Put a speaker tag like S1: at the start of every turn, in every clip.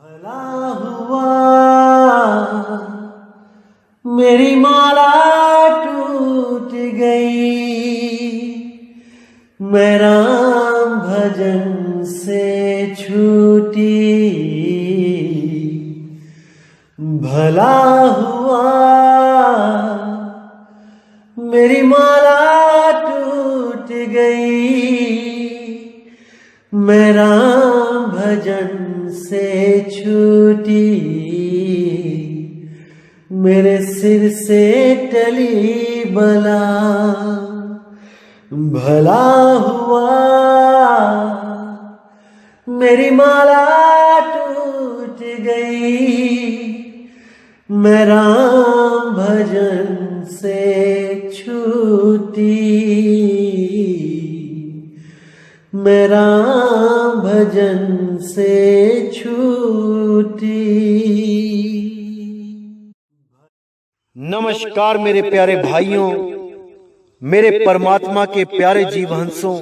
S1: भला हुआ मेरी माला टूट गई, मैं राम भजन से छूटी। भला हुआ मेरी माला टूट गई, मैं राम भजन से छूटी। मेरे सिर से टली बला, भला हुआ मेरी माला टूट गई, मैं राम भजन से छूटी। मैं राम भजन से छूटी।
S2: नमस्कार मेरे प्यारे भाइयों, मेरे परमात्मा के प्यारे जीवहंसों,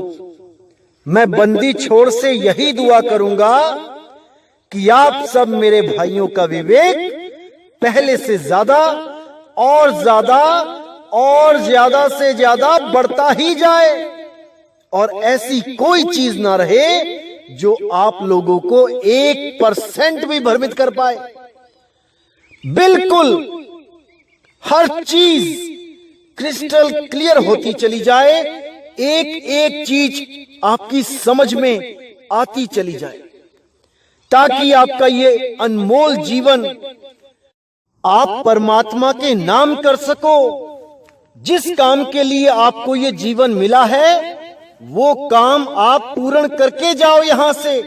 S2: मैं बंदी छोड़ से यही दुआ करूंगा कि आप सब मेरे भाइयों का विवेक पहले से ज्यादा और ज्यादा और ज्यादा से ज्यादा बढ़ता ही जाए और ऐसी कोई चीज ना रहे जो आप लोगों को 1% भी भ्रमित कर पाए। बिल्कुल हर चीज क्रिस्टल क्लियर होती चली जाए, एक एक चीज आपकी समझ में आती चली जाए, ताकि आपका ये अनमोल जीवन आप परमात्मा के नाम कर सको। जिस काम के लिए आपको ये जीवन मिला है वो काम आप पूर्ण करके जाओ। यहां से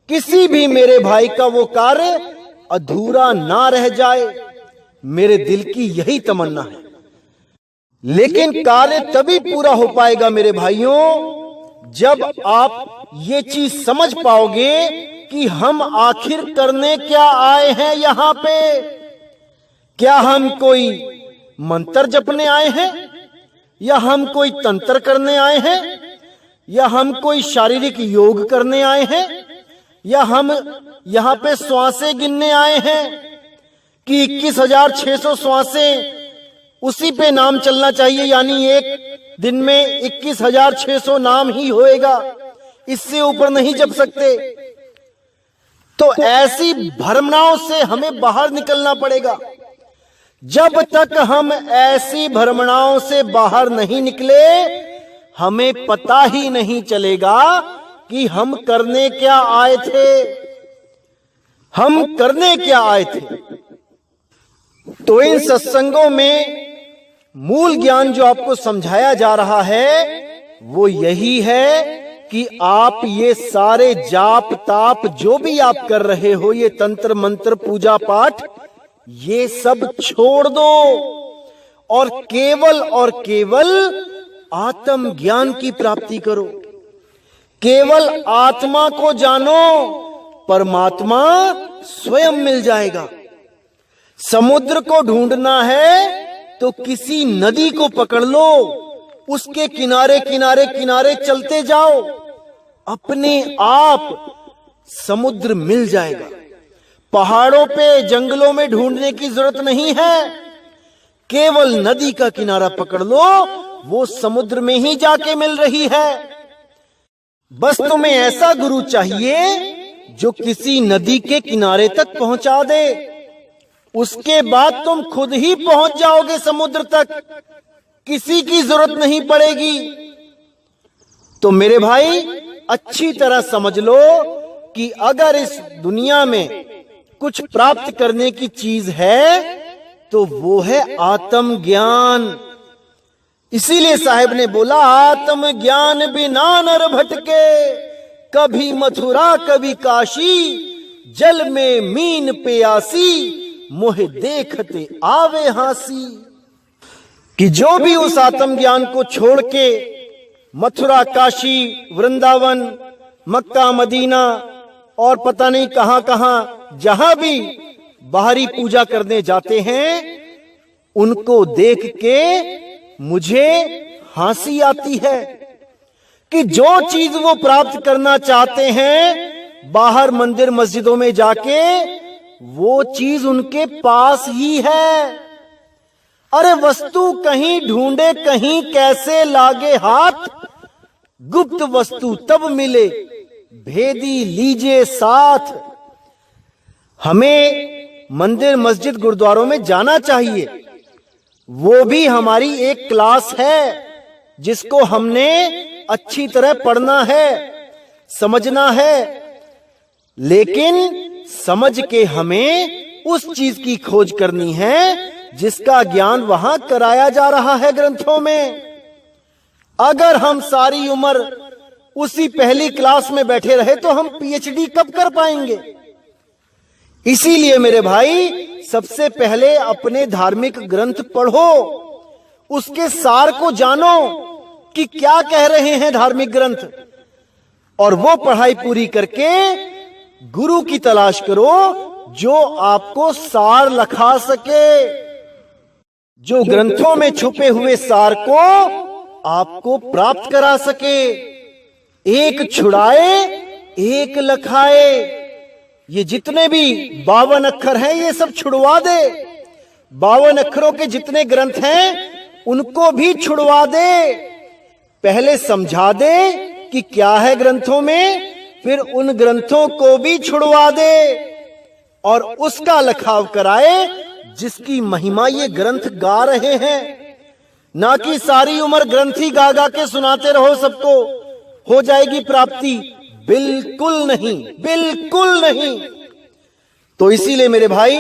S2: किसी भी मेरे भाई का वो कार्य अधूरा ना रह जाए, मेरे दिल की यही तमन्ना है। लेकिन कार्य तभी पूरा हो पाएगा मेरे भाइयों, जब आप ये चीज समझ पाओगे कि हम आखिर करने क्या आए हैं यहां पे। क्या हम कोई मंत्र जपने आए हैं, या हम कोई तंत्र करने आए हैं, या हम कोई शारीरिक योग करने आए हैं, या हम यहां पे श्वासें गिनने आए हैं कि 21,600 श्वासें उसी पे नाम चलना चाहिए, यानी एक दिन में 21,600 नाम ही होएगा, इससे ऊपर नहीं जप सकते। तो ऐसी भ्रमणाओं से हमें बाहर निकलना पड़ेगा। जब तक हम ऐसी भ्रमणाओं से बाहर नहीं निकले, हमें पता ही नहीं चलेगा कि हम करने क्या आए थे। हम करने क्या आए थे। तो इन सत्संगों में मूल ज्ञान जो आपको समझाया जा रहा है वो यही है कि आप ये सारे जाप ताप जो भी आप कर रहे हो, ये तंत्र मंत्र पूजा पाठ, ये सब छोड़ दो और केवल आत्म ज्ञान की प्राप्ति करो। केवल आत्मा को जानो, परमात्मा स्वयं मिल जाएगा। समुद्र को ढूंढना है तो किसी नदी को पकड़ लो, उसके किनारे किनारे किनारे चलते जाओ, अपने आप समुद्र मिल जाएगा। पहाड़ों पे जंगलों में ढूंढने की जरूरत नहीं है, केवल नदी का किनारा पकड़ लो, वो समुद्र में ही जाके मिल रही है। बस तुम्हें ऐसा गुरु चाहिए जो किसी नदी के किनारे तक पहुंचा दे, उसके बाद तुम खुद ही पहुंच जाओगे समुद्र तक, किसी की जरूरत नहीं पड़ेगी। तो मेरे भाई अच्छी तरह समझ लो कि अगर इस दुनिया में कुछ प्राप्त करने की चीज है तो वो है आत्म ज्ञान। इसीलिए साहिब ने बोला, आत्म ज्ञान बिना नर भटके, कभी मथुरा कभी काशी, जल में मीन प्यासी, मोहे देखते आवे हासी। कि जो भी उस आत्म ज्ञान को छोड़ के मथुरा काशी वृंदावन मक्का मदीना और पता नहीं कहां कहां जहां भी बाहरी पूजा करने जाते हैं, उनको देख के मुझे हंसी आती है कि जो चीज वो प्राप्त करना चाहते हैं बाहर मंदिर मस्जिदों में जाके वो चीज उनके पास ही है। अरे वस्तु कहीं ढूंढे कहीं कैसे लागे हाथ, गुप्त वस्तु तब मिले भेदी लीजिए साथ। हमें मंदिर मस्जिद गुरुद्वारों में जाना चाहिए, वो भी हमारी एक क्लास है जिसको हमने अच्छी तरह पढ़ना है, समझना है। लेकिन समझ के हमें उस चीज की खोज करनी है जिसका ज्ञान वहां कराया जा रहा है ग्रंथों में। अगर हम सारी उम्र उसी पहली क्लास में बैठे रहे तो हम पीएचडी कब कर पाएंगे? इसीलिए मेरे भाई, सबसे पहले अपने धार्मिक ग्रंथ पढ़ो, उसके सार को जानो कि क्या कह रहे हैं धार्मिक ग्रंथ, और वो पढ़ाई पूरी करके गुरु की तलाश करो जो आपको सार लखा सके, जो ग्रंथों में छुपे हुए सार को आपको प्राप्त करा सके। एक छुड़ाए एक लखाए, ये जितने भी 52 अक्षर हैं ये सब छुड़वा दे। 52 अक्षरों के जितने ग्रंथ हैं उनको भी छुड़वा दे। पहले समझा दे कि क्या है ग्रंथों में, फिर उन ग्रंथों को भी छुड़वा दे और उसका लखाव कराए जिसकी महिमा ये ग्रंथ गा रहे हैं। ना कि सारी उम्र ग्रंथ ही गा गा के सुनाते रहो सबको, हो जाएगी प्राप्ति। बिल्कुल नहीं, बिल्कुल नहीं। तो इसीलिए मेरे भाई,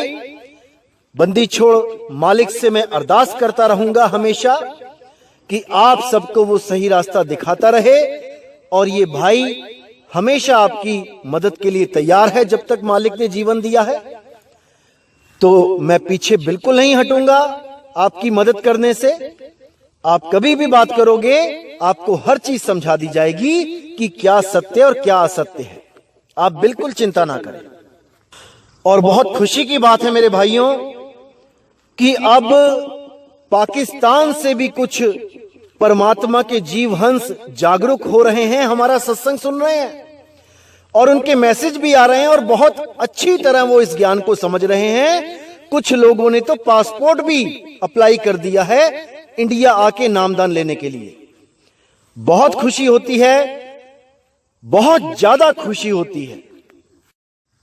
S2: बंदी छोड़ मालिक से मैं अरदास करता रहूंगा हमेशा कि आप सबको वो सही रास्ता दिखाता रहे, और ये भाई हमेशा आपकी मदद के लिए तैयार है। जब तक मालिक ने जीवन दिया है तो मैं पीछे बिल्कुल नहीं हटूंगा आपकी मदद करने से। आप कभी भी बात करोगे आपको हर चीज समझा दी जाएगी कि क्या सत्य और क्या असत्य है। आप बिल्कुल चिंता ना करें। और बहुत खुशी की बात है मेरे भाइयों कि अब पाकिस्तान से भी कुछ परमात्मा के जीव हंस जागरूक हो रहे हैं, हमारा सत्संग सुन रहे हैं और उनके मैसेज भी आ रहे हैं और बहुत अच्छी तरह वो इस ज्ञान को समझ रहे हैं। कुछ लोगों ने तो पासपोर्ट भी अप्लाई कर दिया है इंडिया आके नामदान लेने के लिए। बहुत खुशी होती है, बहुत ज्यादा खुशी होती है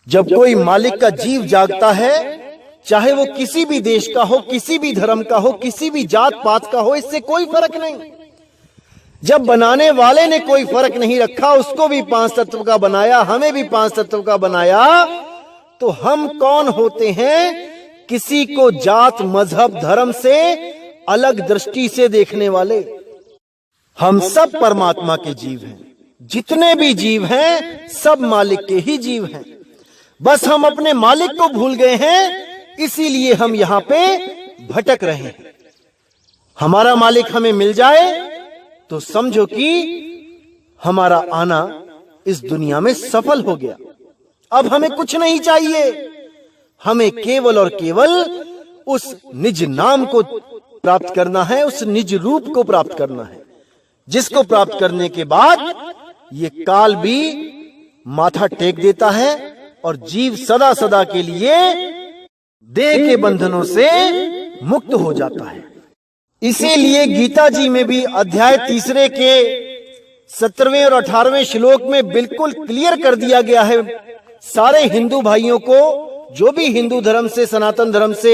S2: जब कोई मालिक का जीव जागता है, चाहे वो किसी भी देश का हो, किसी भी धर्म का हो, किसी भी जात पात का हो, इससे कोई फर्क नहीं। जब बनाने वाले ने कोई फर्क नहीं रखा, उसको भी 5 तत्व का बनाया, हमें भी 5 तत्व का बनाया, तो हम कौन होते हैं किसी को जात मजहब धर्म से अलग दृष्टि से देखने वाले? हम सब परमात्मा के जीव हैं। जितने भी जीव हैं सब मालिक के ही जीव हैं। बस हम अपने मालिक को भूल गए हैं, इसीलिए हम यहां पे भटक रहे हैं। हमारा मालिक हमें मिल जाए तो समझो कि हमारा आना इस दुनिया में सफल हो गया। अब हमें कुछ नहीं चाहिए, हमें केवल और केवल उस निज नाम को प्राप्त करना है, उस निज रूप को प्राप्त करना है, जिसको प्राप्त करने के बाद ये काल भी माथा टेक देता है और जीव सदा सदा के लिए देह के बंधनों से मुक्त हो जाता है। इसीलिए गीता जी में भी अध्याय 3 के 17वें और 18वें श्लोक में बिल्कुल क्लियर कर दिया गया है सारे हिंदू भाइयों को, जो भी हिंदू धर्म से सनातन धर्म से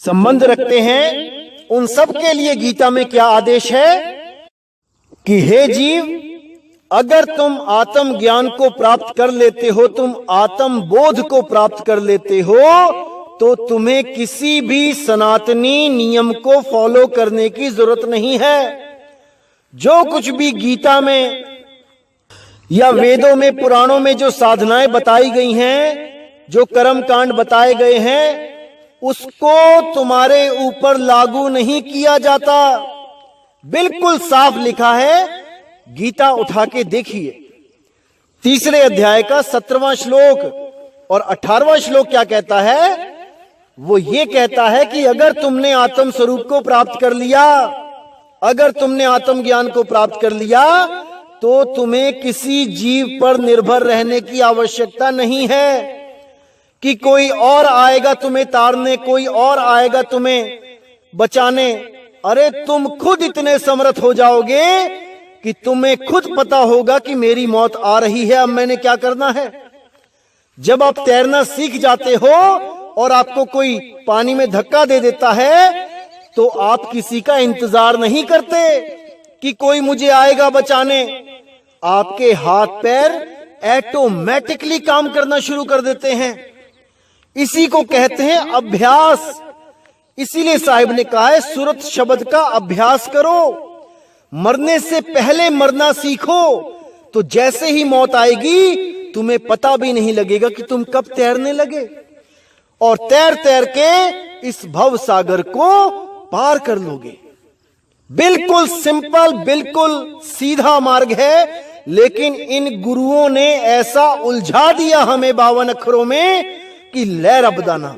S2: संबंध रखते हैं, उन सब के लिए गीता में क्या आदेश है कि हे जीव, अगर तुम आत्म ज्ञान को प्राप्त कर लेते हो, तुम आत्म बोध को प्राप्त कर लेते हो, तो तुम्हें किसी भी सनातनी नियम को फॉलो करने की जरूरत नहीं है। जो कुछ भी गीता में या वेदों में, पुराणों में जो साधनाएं बताई गई हैं, जो कर्म कांड बताए गए हैं, उसको तुम्हारे ऊपर लागू नहीं किया जाता। बिल्कुल साफ लिखा है, गीता उठा के देखिए। 3 अध्याय का 17वां श्लोक और 18वां श्लोक क्या कहता है? वो ये कहता है कि अगर तुमने आत्म स्वरूप को प्राप्त कर लिया, अगर तुमने आत्म ज्ञान को प्राप्त कर लिया, तो तुम्हें किसी जीव पर निर्भर रहने की आवश्यकता नहीं है कि कोई और आएगा तुम्हें तारने, कोई और आएगा तुम्हें बचाने। अरे तुम खुद इतने समर्थ हो जाओगे कि तुम्हें खुद पता होगा कि मेरी मौत आ रही है, अब मैंने क्या करना है। जब आप तैरना सीख जाते हो और आपको कोई पानी में धक्का दे देता है तो आप किसी का इंतजार नहीं करते कि कोई मुझे आएगा बचाने। आपके हाथ पैर ऑटोमेटिकली काम करना शुरू कर देते हैं। इसी को कहते हैं अभ्यास। इसीलिए साहिब ने कहा है सूरत शब्द का अभ्यास करो, मरने से पहले मरना सीखो, तो जैसे ही मौत आएगी तुम्हें पता भी नहीं लगेगा कि तुम कब तैरने लगे, और तैर तैर के इस भव सागर को पार कर लोगे। बिल्कुल सिंपल, बिल्कुल सीधा मार्ग है, लेकिन इन गुरुओं ने ऐसा उलझा दिया हमें 52 अक्षरों में कि लहर अबदाना,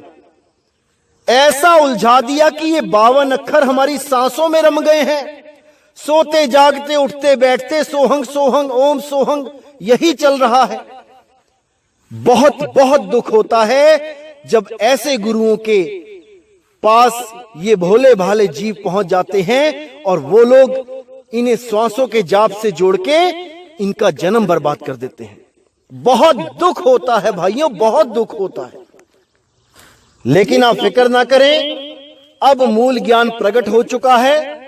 S2: ऐसा उलझा दिया कि ये 52 अक्षर हमारी सांसों में रम गए हैं। सोते जागते उठते बैठते सोहंग सोहंग ओम सोहंग यही चल रहा है। बहुत बहुत दुख होता है जब ऐसे गुरुओं के पास ये भोले भाले जीव पहुंच जाते हैं और वो लोग इन्हें श्वासों के जाप से जोड़ के इनका जन्म बर्बाद कर देते हैं। बहुत दुख होता है भाइयों, बहुत दुख होता है। लेकिन आप फिक्र ना करें, अब मूल ज्ञान प्रकट हो चुका है,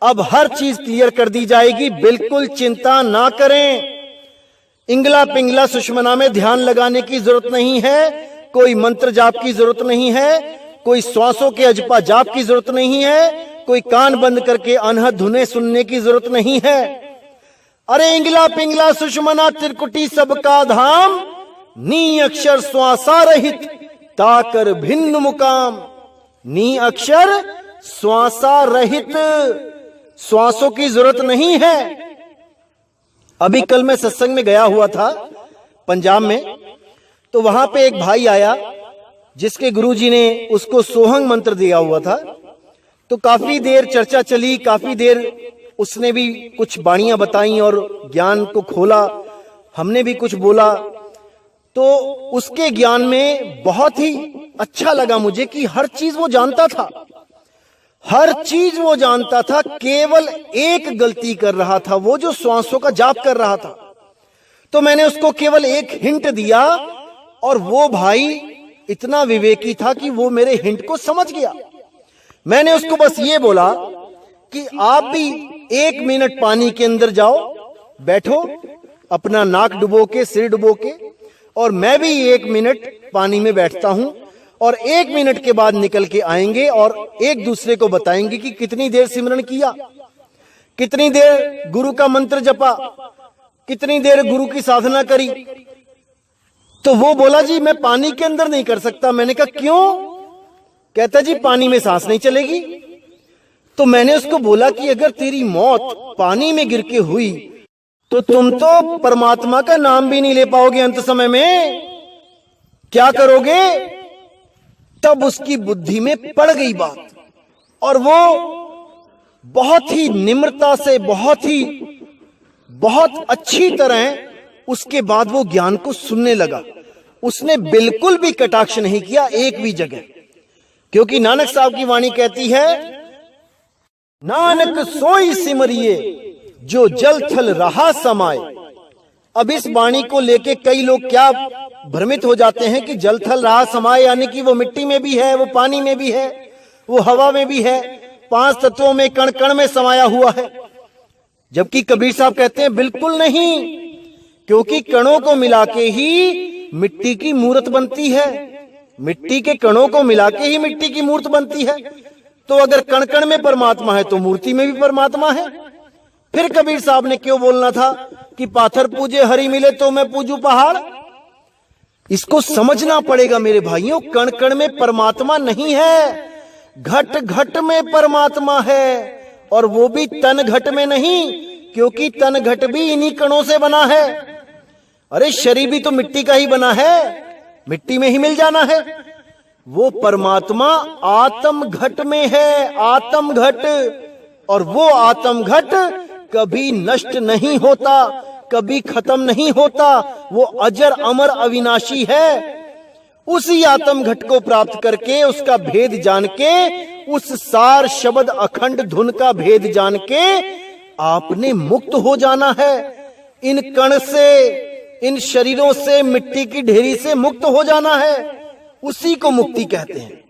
S2: अब हर चीज क्लियर कर दी जाएगी, बिल्कुल चिंता ना करें। इंगला पिंगला सुषमना में ध्यान लगाने की जरूरत नहीं है, कोई मंत्र जाप की जरूरत नहीं है, कोई श्वासों के अजपा जाप की जरूरत नहीं है, कोई कान बंद करके अनहद धुने सुनने की जरूरत नहीं है। अरे इंगला पिंगला सुषमना त्रिकुटी सबका धाम, नी अक्षर श्वासा रहित ताकर भिन्न मुकाम। नी अक्षर श्वासा रहित, श्वासों की जरूरत नहीं है। अभी कल मैं सत्संग में गया हुआ था पंजाब में, तो वहां पे एक भाई आया जिसके गुरुजी ने उसको सोहंग मंत्र दिया हुआ था। तो काफी देर चर्चा चली, काफी देर उसने भी कुछ बाणियां बताई और ज्ञान को खोला, हमने भी कुछ बोला। तो उसके ज्ञान में बहुत ही अच्छा लगा मुझे कि हर चीज वो जानता था, हर चीज वो जानता था, केवल एक गलती कर रहा था, वो जो श्वासों का जाप कर रहा था। तो मैंने उसको केवल एक हिंट दिया और वो भाई इतना विवेकी था कि वो मेरे हिंट को समझ गया। मैंने उसको बस ये बोला कि आप भी 1 मिनट पानी के अंदर जाओ, बैठो अपना नाक डुबो के, सिर डुबो के, और मैं भी 1 मिनट पानी में बैठता हूं, और 1 मिनट के बाद निकल के आएंगे और एक दूसरे को बताएंगे कि कितनी देर सिमरन किया, कितनी देर गुरु का मंत्र जपा, कितनी देर गुरु की साधना करी। तो वो बोला जी मैं पानी के अंदर नहीं कर सकता। मैंने कहा क्यों? कहता जी पानी में सांस नहीं चलेगी। तो मैंने उसको बोला कि अगर तेरी मौत पानी में गिर के हुई तो तुम तो परमात्मा का नाम भी नहीं ले पाओगे अंत समय में, क्या करोगे? तब उसकी बुद्धि में पड़ गई बात, और वो बहुत ही निम्रता से, बहुत अच्छी तरह उसके बाद वो ज्ञान को सुनने लगा। उसने बिल्कुल भी कटाक्ष नहीं किया एक भी जगह, क्योंकि नानक साहब की वाणी कहती है, नानक सोई सिमरिए जो जल थल रहा समाए। अब इस वाणी को लेके कई लोग क्या भ्रमित हो जाते हैं कि जल थल रहा समाए यानी कि वो मिट्टी में भी है, वो पानी में भी है, वो हवा में भी है, 5 तत्वों में, कण कण में समाया हुआ है। जबकि कबीर साहब कहते हैं बिल्कुल नहीं, क्योंकि कणों को मिला के ही मिट्टी की मूर्त बनती है, मिट्टी के कणों को मिला के ही मिट्टी की मूर्त बनती है। तो अगर कण कण में परमात्मा है तो मूर्ति में भी परमात्मा है। फिर कबीर साहब ने क्यों बोलना था कि पाथर पूजे हरि मिले तो मैं पूजू पहाड़? इसको समझना पड़ेगा मेरे भाइयों, कण कण में परमात्मा नहीं है, घट घट में परमात्मा है, और वो भी तन घट में नहीं, क्योंकि तन घट भी इन्हीं कणों से बना है। अरे शरीर भी तो मिट्टी का ही बना है, मिट्टी में ही मिल जाना है। वो परमात्मा आत्म घट में है, आत्म घट, और वो आत्म घट कभी नष्ट नहीं होता, कभी खत्म नहीं होता, वो अजर अमर अविनाशी है। उसी आत्म घट को प्राप्त करके, उसका भेद जान के, उस सार शब्द अखंड धुन का भेद जान के आपने मुक्त हो जाना है। इन कण से, इन शरीरों से, मिट्टी की ढेरी से मुक्त हो जाना है। उसी को मुक्ति कहते हैं।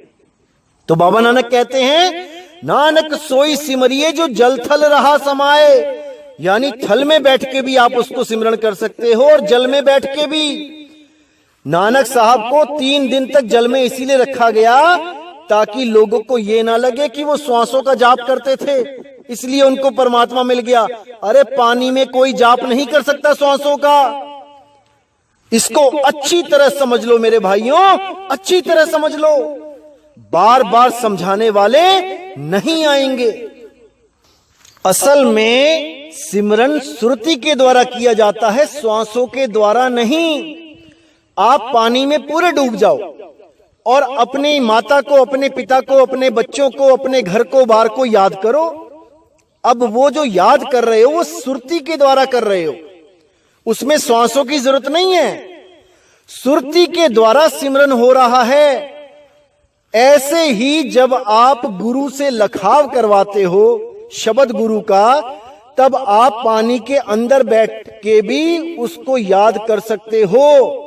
S2: तो बाबा नानक कहते हैं, नानक सोई सिमरिए जो जल थल रहा समाए, यानी थल में बैठ के भी आप उसको सिमरण कर सकते हो और जल में बैठ के भी। नानक साहब को 3 दिन तक जल में इसीलिए रखा गया ताकि लोगों को ये ना लगे कि वो श्वासों का जाप करते थे, इसलिए उनको परमात्मा मिल गया। अरे पानी में कोई जाप नहीं कर सकता श्वासों का। इसको अच्छी तरह समझ लो मेरे भाइयों, अच्छी तरह समझ लो। बार बार समझाने वाले नहीं आएंगे। असल में सिमरन सुरति के द्वारा किया जाता है, श्वासों के द्वारा नहीं। आप पानी में पूरे डूब जाओ और अपनी माता को, अपने पिता को, अपने बच्चों को, अपने घर को, बार को याद करो। अब वो जो याद कर रहे हो वो सुरति के द्वारा कर रहे हो, उसमें श्वासों की जरूरत नहीं है। सुरति के द्वारा सिमरन हो रहा है। ऐसे ही जब आप गुरु से लखाव करवाते हो शब्द गुरु का, तब आप पानी के अंदर बैठ के भी उसको याद कर सकते हो।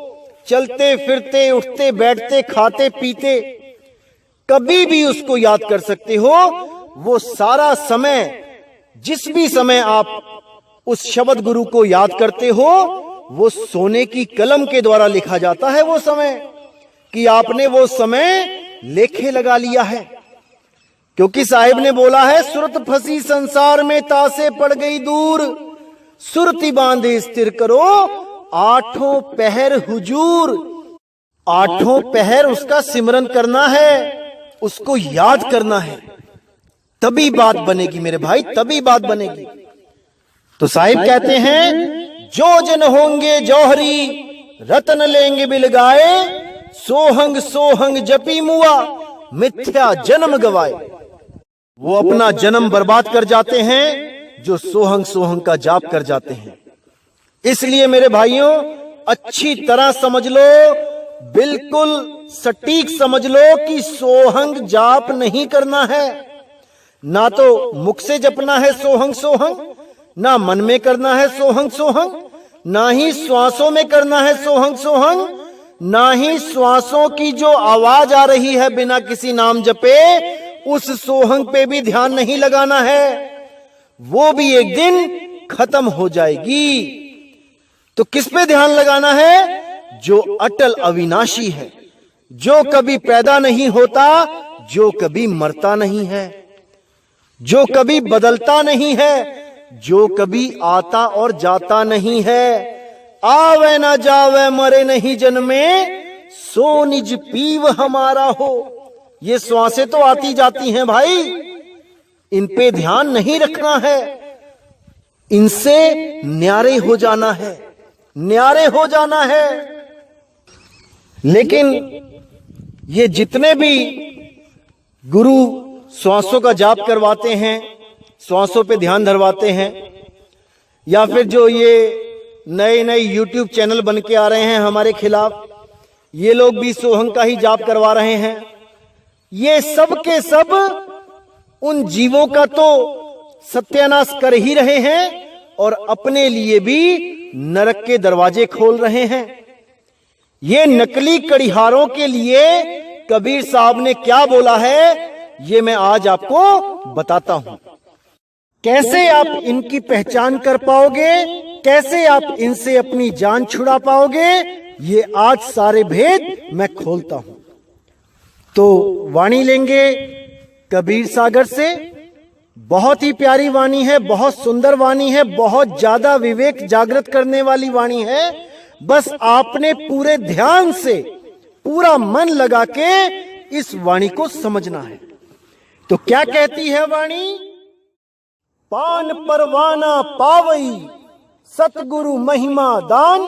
S2: चलते फिरते, उठते बैठते, खाते पीते, कभी भी उसको याद कर सकते हो। वो सारा समय, जिस भी समय आप उस शब्द गुरु को याद करते हो, वो सोने की कलम के द्वारा लिखा जाता है। वो समय कि आपने वो समय लेखे लगा लिया है, क्योंकि साहिब ने बोला है, सुरत फंसी संसार में तासे पड़ गई दूर, सुरति बांधे स्थिर करो आठों पहर हुजूर। आठों पहर उसका सिमरन करना है, उसको याद करना है, तभी बात बनेगी मेरे भाई, तभी बात बनेगी। तो साहिब कहते हैं, जो जन होंगे जौहरी रतन लेंगे बिलगाए, सोहंग सोहंग जपी मुआ मिथ्या जन्म गवाए। वो अपना जन्म बर्बाद कर जाते हैं जो सोहंग सोहंग का जाप कर जाते हैं। इसलिए मेरे भाइयों, अच्छी तरह समझ लो, बिल्कुल सटीक समझ लो कि सोहंग जाप नहीं करना है। ना तो मुख से जपना है सोहंग सोहंग, ना मन में करना है सोहंग सोहंग, ना ही श्वासों में करना है सोहंग सोहंग, ना ही श्वासों की जो आवाज आ रही है बिना किसी नाम जपे, उस सोहंग पे भी ध्यान नहीं लगाना है। वो भी एक दिन खत्म हो जाएगी। तो किस पे ध्यान लगाना है? जो अटल अविनाशी है, जो कभी पैदा नहीं होता, जो कभी मरता नहीं है, जो कभी बदलता नहीं है, जो कभी आता और जाता नहीं है। आवे ना जावे मरे नहीं जन्मे, सो निज पीव हमारा हो। ये श्वासें तो आती जाती हैं भाई, इन पे ध्यान नहीं रखना है, इनसे न्यारे हो जाना है, न्यारे हो जाना है। लेकिन ये जितने भी गुरु श्वासों का जाप करवाते हैं, श्वासों पे ध्यान धरवाते हैं, या फिर जो ये नए नए YouTube चैनल बन के आ रहे हैं हमारे खिलाफ, ये लोग भी सोहंग का ही जाप करवा रहे हैं। ये सब के सब उन जीवों का तो सत्यानाश कर ही रहे हैं और अपने लिए भी नरक के दरवाजे खोल रहे हैं। ये नकली कड़िहारों के लिए कबीर साहब ने क्या बोला है, ये मैं आज आपको बताता हूं। कैसे आप इनकी पहचान कर पाओगे, कैसे आप इनसे अपनी जान छुड़ा पाओगे, ये आज सारे भेद मैं खोलता हूं। तो वाणी लेंगे कबीर सागर से। बहुत ही प्यारी वाणी है, बहुत सुंदर वाणी है, बहुत ज्यादा विवेक जागृत करने वाली वाणी है। बस आपने पूरे ध्यान से, पूरा मन लगा के इस वाणी को समझना है। तो क्या कहती है वाणी? पान परवाना पावई सतगुरु महिमा दान,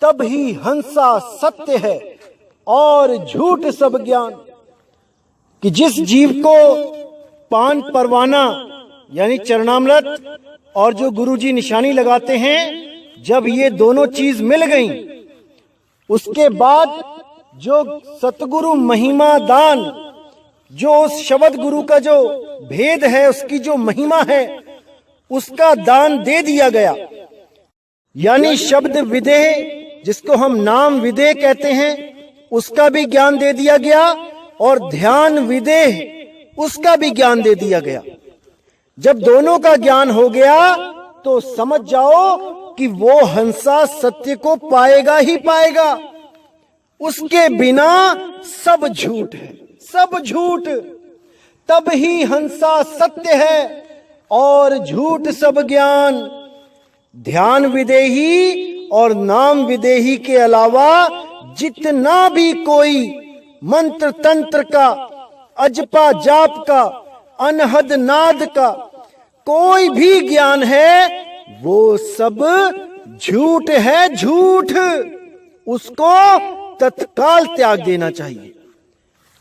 S2: तब ही हंसा सत्य है और झूठ सब ज्ञान। कि जिस जीव को पान परवाना यानी चरणामृत और जो गुरुजी निशानी लगाते हैं, जब ये दोनों चीज मिल गई, उसके बाद जो सतगुरु महिमा दान, जो उस शब्द गुरु का जो भेद है, उसकी जो महिमा है, उसका दान दे दिया गया। यानी शब्द विदेह, जिसको हम नाम विदेह कहते हैं, उसका भी ज्ञान दे दिया गया, और ध्यान विदेह, उसका भी ज्ञान दे दिया गया। जब दोनों का ज्ञान हो गया तो समझ जाओ कि वो हंसा सत्य को पाएगा ही पाएगा। उसके बिना सब झूठ है, सब झूठ। तब ही हंसा सत्य है और झूठ सब ज्ञान। ध्यान विदेही और नाम विदेही के अलावा जितना भी कोई मंत्र तंत्र का, अजपा जाप का, अनहद नाद का कोई भी ज्ञान है, वो सब झूठ है, झूठ। उसको तत्काल त्याग देना चाहिए।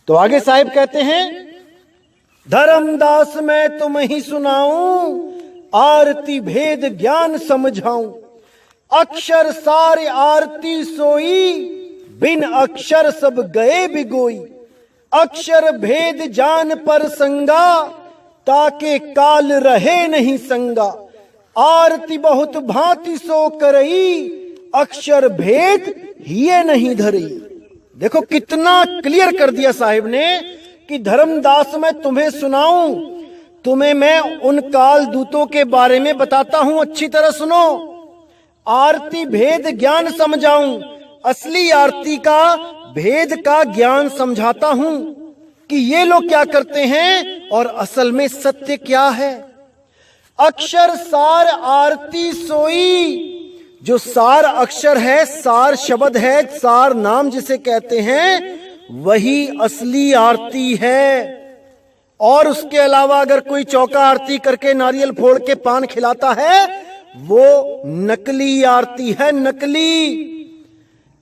S2: तो आगे साहिब कहते हैं, धर्मदास मैं तुम ही सुनाऊं, आरती भेद ज्ञान समझाऊं। अक्षर सारे आरती सोई, बिन अक्षर सब गए बिगोई। अक्षर भेद जान पर संगा, ताके काल रहे नहीं संगा। आरती बहुत भांति सो करई, अक्षर भेद हिये नहीं धरई। देखो कितना क्लियर कर दिया साहिब ने कि धर्मदास मैं तुम्हें सुनाऊं, तुम्हें मैं उन काल दूतों के बारे में बताता हूं, अच्छी तरह सुनो। आरती भेद ज्ञान समझाऊं, असली आरती का भेद का ज्ञान समझाता हूं कि ये लोग क्या करते हैं और असल में सत्य क्या है। अक्षर सार आरती सोई, जो सार अक्षर है, सार शब्द है, सार नाम जिसे कहते हैं, वही असली आरती है। और उसके अलावा अगर कोई चौका आरती करके नारियल फोड़ के पान खिलाता है, वो नकली आरती है, नकली।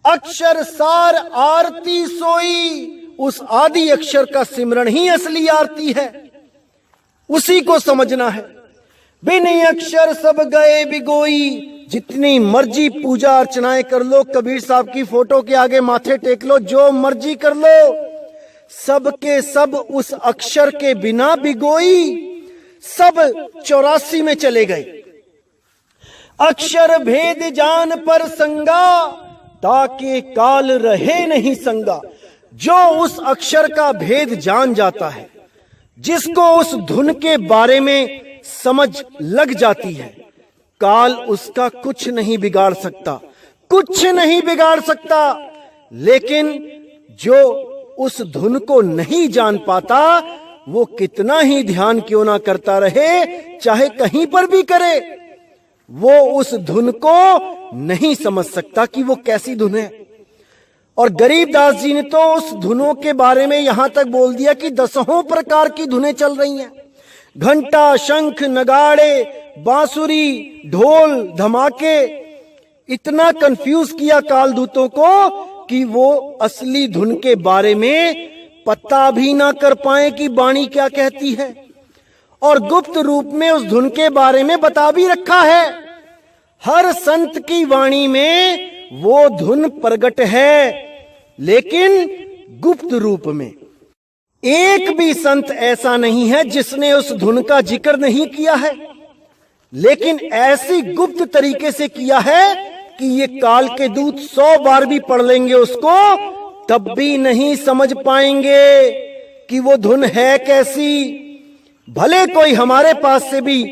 S2: अक्षर सार आरती सोई, उस आदि अक्षर का सिमरण ही असली आरती है, उसी को समझना है। बिन अक्षर सब गए बिगोई, जितनी मर्जी पूजा अर्चनाएं कर लो, कबीर साहब की फोटो के आगे माथे टेक लो, जो मर्जी कर लो, सब के सब उस अक्षर के बिना बिगोई, सब 84 में चले गए। अक्षर भेद जान पर संगा, ताके काल रहे नहीं संगा। जो उस अक्षर का भेद जान जाता है, जिसको उस धुन के बारे में समझ लग जाती है, काल उसका कुछ नहीं बिगाड़ सकता, कुछ नहीं बिगाड़ सकता। लेकिन जो उस धुन को नहीं जान पाता, वो कितना ही ध्यान क्यों ना करता रहे, चाहे कहीं पर भी करे, वो उस धुन को नहीं समझ सकता कि वो कैसी धुन है। और गरीबदास जी ने तो उस धुनों के बारे में यहां तक बोल दिया कि 10 प्रकार की धुनें चल रही हैं। घंटा, शंख, नगाड़े, बांसुरी, ढोल, धमाके, इतना कंफ्यूज किया कालदूतों को कि वो असली धुन के बारे में पता भी ना कर पाए कि वाणी क्या कहती है। और गुप्त रूप में उस धुन के बारे में बता भी रखा है। हर संत की वाणी में वो धुन प्रकट है, लेकिन गुप्त रूप में। एक भी संत ऐसा नहीं है जिसने उस धुन का जिक्र नहीं किया है, लेकिन ऐसी गुप्त तरीके से किया है कि ये काल के दूत 100 बार भी पढ़ लेंगे उसको, तब भी नहीं समझ पाएंगे कि वो धुन है कैसी। भले कोई हमारे पास से भी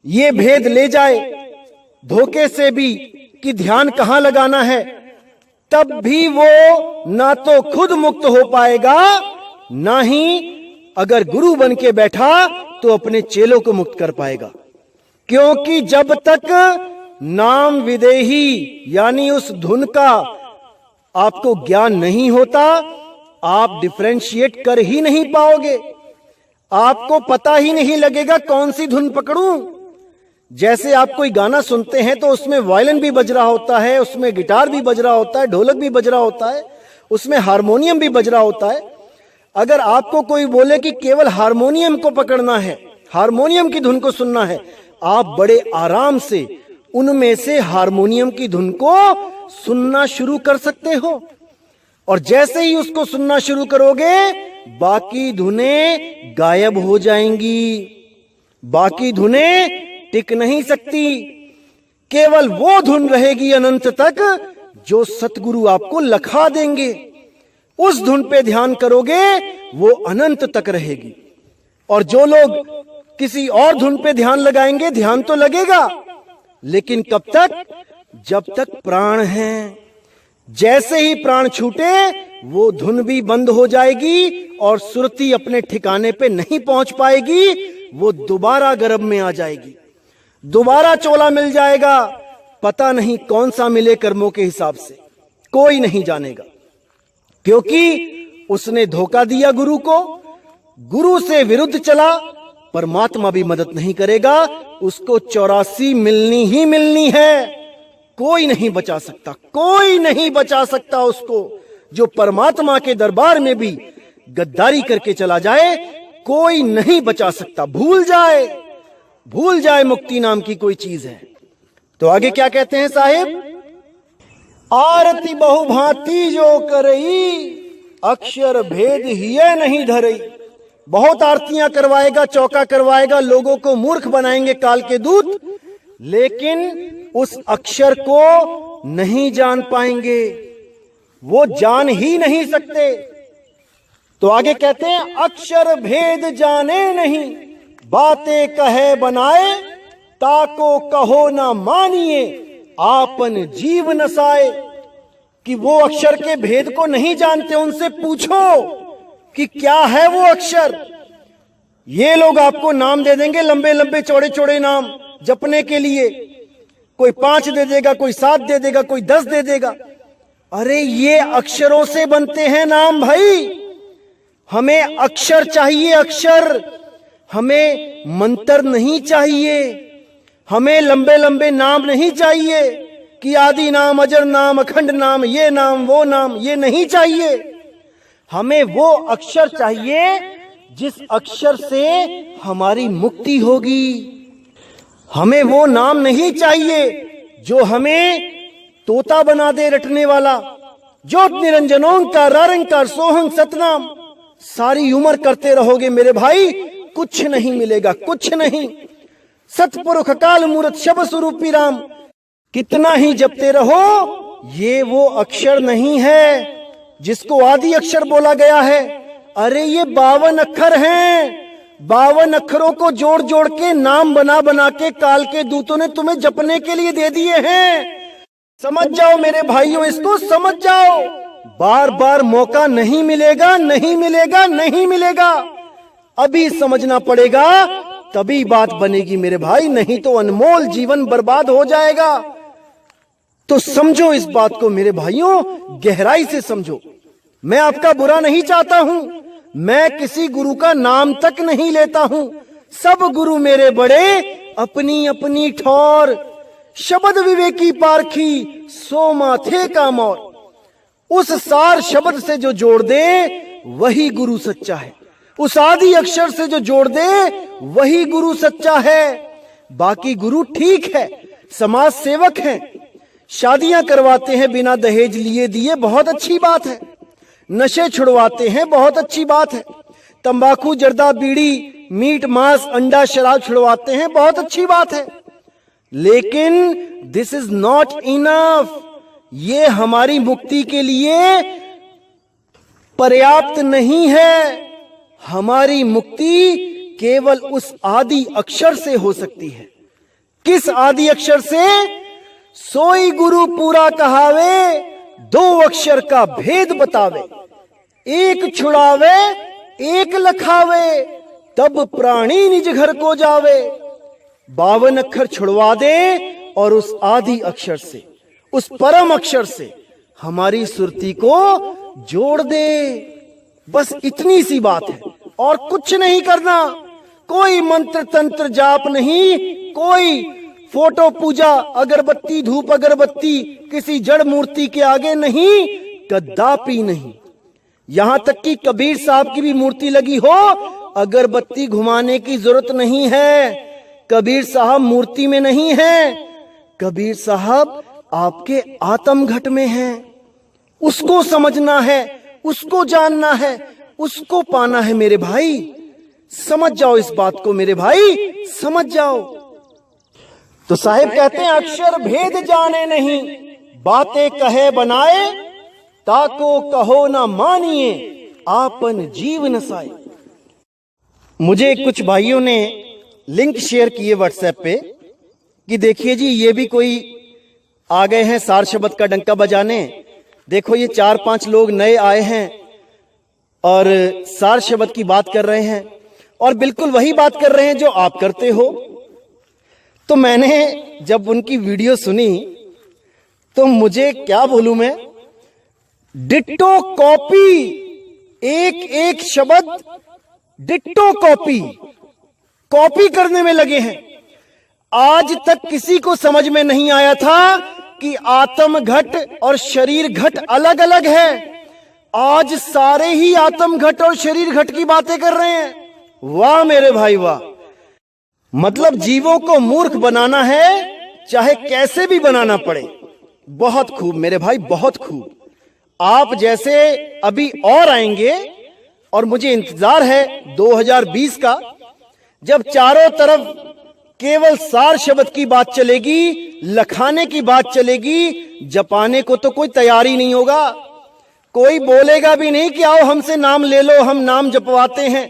S2: ये भेद ले जाए धोखे से भी कि ध्यान कहां लगाना है, तब भी वो ना तो खुद मुक्त हो पाएगा, ना ही अगर गुरु बन के बैठा तो अपने चेलों को मुक्त कर पाएगा। क्योंकि जब तक नाम विदेही यानी उस धुन का आपको ज्ञान नहीं होता, आप डिफरेंशिएट कर ही नहीं पाओगे। आपको पता ही नहीं लगेगा कौन सी धुन पकड़ूं। जैसे आप कोई गाना सुनते हैं तो उसमें वायलिन भी बज रहा होता है, उसमें गिटार भी बज रहा होता है, ढोलक भी बज रहा होता है, उसमें हारमोनियम भी बज रहा होता है। अगर आपको कोई बोले कि केवल हारमोनियम को पकड़ना है हारमोनियम की धुन को सुनना है, आप बड़े आराम से उनमें से हारमोनियम की धुन को सुनना शुरू कर सकते हो। और जैसे ही उसको सुनना शुरू करोगे, बाकी धुनें गायब हो जाएंगी। बाकी धुनें टिक नहीं सकती। केवल वो धुन रहेगी अनंत तक जो सतगुरु आपको लखा देंगे। उस धुन पे ध्यान करोगे, वो अनंत तक रहेगी। और जो लोग किसी और धुन पे ध्यान लगाएंगे, ध्यान तो लगेगा, लेकिन कब तक? जब तक प्राण है। जैसे ही प्राण छूटे, वो धुन भी बंद हो जाएगी और सुरती अपने ठिकाने पे नहीं पहुंच पाएगी। वो दोबारा गर्भ में आ जाएगी, दोबारा चोला मिल जाएगा। पता नहीं कौन सा मिले कर्मों के हिसाब से, कोई नहीं जानेगा, क्योंकि उसने धोखा दिया गुरु को, गुरु से विरुद्ध चला। परमात्मा भी मदद नहीं करेगा, उसको 84 मिलनी ही मिलनी है। कोई नहीं बचा सकता, कोई नहीं बचा सकता उसको। जो परमात्मा के दरबार में भी गद्दारी करके चला जाए, कोई नहीं बचा सकता। भूल जाए मुक्ति नाम की कोई चीज है। तो आगे क्या कहते हैं साहिब? आरती बहुभांति जो करई, अक्षर भेद हिय नहीं धरई। बहुत आरतियां करवाएगा, चौका करवाएगा, लोगों को मूर्ख बनाएंगे काल के दूत, लेकिन उस अक्षर को नहीं जान पाएंगे, वो जान ही नहीं सकते। तो आगे कहते हैं, अक्षर भेद जाने नहीं, बातें कहे बनाए, ताको कहो ना मानिए, आपन जीव नसाए। कि वो अक्षर के भेद को नहीं जानते, उनसे पूछो कि क्या है वो अक्षर। ये लोग आपको नाम दे देंगे, लंबे लंबे चौड़े चौड़े नाम जपने के लिए। कोई 5 दे देगा, कोई 7 दे देगा, कोई 10 दे देगा। अरे ये अक्षरों से बनते हैं नाम भाई। हमें अक्षर चाहिए, अक्षर। हमें मंत्र नहीं चाहिए, हमें लंबे लंबे नाम नहीं चाहिए कि आदि नाम, अजर नाम, अखंड नाम, ये नाम, वो नाम, ये नहीं चाहिए। हमें वो अक्षर चाहिए जिस अक्षर से हमारी मुक्ति होगी। हमें वो नाम नहीं चाहिए जो हमें तोता बना दे रटने वाला। ज्योत निरंजनोंकार रारंकार सोहं सतनाम सारी उम्र करते रहोगे मेरे भाई, कुछ नहीं मिलेगा, कुछ नहीं। सतपुरुष काल मूर्त शब स्वरूपी राम, कितना ही जपते रहो, ये वो अक्षर नहीं है जिसको आदि अक्षर बोला गया है। अरे ये 52 अक्षर हैं। 52 अक्षरों को जोड़ जोड़ के नाम बना बना के काल के दूतों ने तुम्हें जपने के लिए दे दिए हैं। समझ जाओ मेरे भाइयों, इसको समझ जाओ। बार बार मौका नहीं मिलेगा, नहीं मिलेगा, नहीं मिलेगा। अभी समझना पड़ेगा, तभी बात बनेगी मेरे भाई, नहीं तो अनमोल जीवन बर्बाद हो जाएगा। तो समझो इस बात को मेरे भाइयों, गहराई से समझो। मैं आपका बुरा नहीं चाहता हूं, मैं किसी गुरु का नाम तक नहीं लेता हूं। सब गुरु मेरे बड़े, अपनी अपनी ठौर। शब्द विवेकी पारखी, सो माथे का मोर। उस सार शब्द से जो जोड़ दे वही गुरु सच्चा है। उस आदि अक्षर से जो जोड़ दे वही गुरु सच्चा है। बाकी गुरु ठीक है, समाज सेवक हैं, शादियां करवाते हैं बिना दहेज लिए दिए, बहुत अच्छी बात है। नशे छुड़वाते हैं, बहुत अच्छी बात है। तंबाकू, जर्दा, बीड़ी, मीट, मांस, अंडा, शराब छुड़वाते हैं, बहुत अच्छी बात है। लेकिन दिस इज नॉट इनफ। ये हमारी मुक्ति के लिए पर्याप्त नहीं है। हमारी मुक्ति केवल उस आदि अक्षर से हो सकती है। किस आदि अक्षर से? सोई गुरु पूरा कहावे, 2 अक्षर का भेद बतावे। एक छुड़ावे, एक लखावे, तब प्राणी निज घर को जावे। 52 अक्षर छुड़वा दे और उस आदि अक्षर से, उस परम अक्षर से हमारी सुरती को जोड़ दे। बस इतनी सी बात है, और कुछ नहीं करना। कोई मंत्र तंत्र जाप नहीं, कोई फोटो पूजा, अगरबत्ती, धूप अगरबत्ती किसी जड़ मूर्ति के आगे नहीं, कदापि नहीं। यहां तक कि कबीर साहब की भी मूर्ति लगी हो, अगरबत्ती घुमाने की जरूरत नहीं है। कबीर साहब मूर्ति में नहीं है, कबीर साहब आपके आत्मघट में हैं। उसको समझना है, उसको जानना है, उसको पाना है मेरे भाई। समझ जाओ इस बात को मेरे भाई, समझ जाओ। तो साहिब कहते हैं अक्षर भेद जाने नहीं, बातें कहे बनाए, ताको कहो ना मानिए, आपन जीव नसाए। मुझे कुछ भाइयों ने लिंक शेयर किए व्हाट्सएप पे कि देखिए जी ये भी कोई आ गए हैं सार शब्द का डंका बजाने। देखो ये 4-5 लोग नए आए हैं और सार शब्द की बात कर रहे हैं और बिल्कुल वही बात कर रहे हैं जो आप करते हो। तो मैंने जब उनकी वीडियो सुनी तो मुझे क्या बोलूं मैं, डिट्टो कॉपी, एक एक शब्द डिट्टो कॉपी करने में लगे हैं। आज तक किसी को समझ में नहीं आया था कि आत्म घट और शरीर घट अलग अलग है। आज सारे ही आत्म घट और शरीर घट की बातें कर रहे हैं। वाह मेरे भाई वाह। मतलब जीवों को मूर्ख बनाना है, चाहे कैसे भी बनाना पड़े। बहुत खूब मेरे भाई, बहुत खूब। आप जैसे अभी और आएंगे और मुझे इंतजार है 2020 का, जब चारों तरफ केवल सार शब्द की बात चलेगी, लखाने की बात चलेगी, जपाने को तो कोई तैयार ही नहीं होगा। कोई बोलेगा भी नहीं कि आओ हमसे नाम ले लो, हम नाम जपवाते हैं।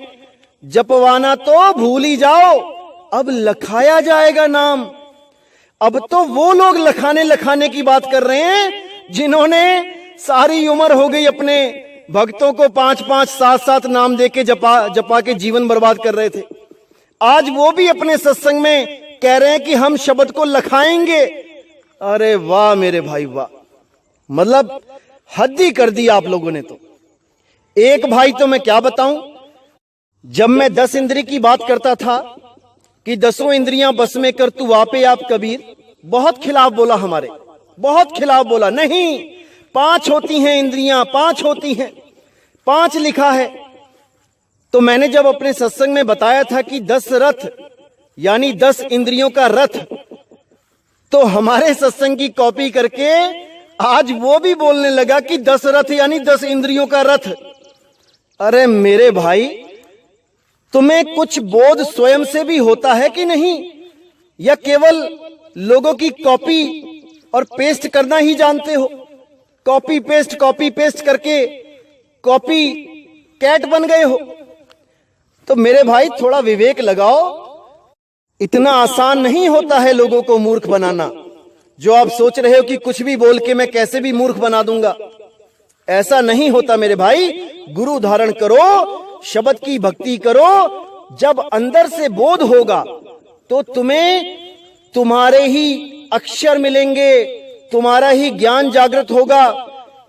S2: जपवाना तो भूल ही जाओ, अब लखाया जाएगा नाम। अब तो वो लोग लखाने की बात कर रहे हैं जिन्होंने सारी उम्र हो गई अपने भक्तों को 5-5, 7-7 नाम देके जपा के जीवन बर्बाद कर रहे थे। आज वो भी अपने सत्संग में कह रहे हैं कि हम शब्द को लखाएंगे। अरे वाह मेरे भाई वाह, मतलब हद ही कर दी आप लोगों ने। तो एक भाई तो मैं क्या बताऊं, जब मैं 10 इंद्रिय की बात करता था कि 10 इंद्रियां बस में कर तू वापे आप कबीर, बहुत खिलाफ बोला, हमारे बहुत खिलाफ बोला। नहीं, 5 होती हैं इंद्रियां, 5 होती हैं, 5 लिखा है। तो मैंने जब अपने सत्संग में बताया था कि 10 रथ यानी 10 इंद्रियों का रथ, तो हमारे सत्संग की कॉपी करके आज वो भी बोलने लगा कि 10 रथ यानी 10 इंद्रियों का रथ। अरे मेरे भाई, तुम्हें कुछ बोध स्वयं से भी होता है कि नहीं, या केवल लोगों की कॉपी और पेस्ट करना ही जानते हो? कॉपी पेस्ट करके कॉपी कैट बन गए हो। तो मेरे भाई थोड़ा विवेक लगाओ। इतना आसान नहीं होता है लोगों को मूर्ख बनाना। जो आप सोच रहे हो कि कुछ भी बोल के मैं कैसे भी मूर्ख बना दूंगा, ऐसा नहीं होता मेरे भाई। गुरु धारण करो, शब्द की भक्ति करो। जब अंदर से बोध होगा तो तुम्हें तुम्हारे ही अक्षर मिलेंगे, तुम्हारा ही ज्ञान जागृत होगा।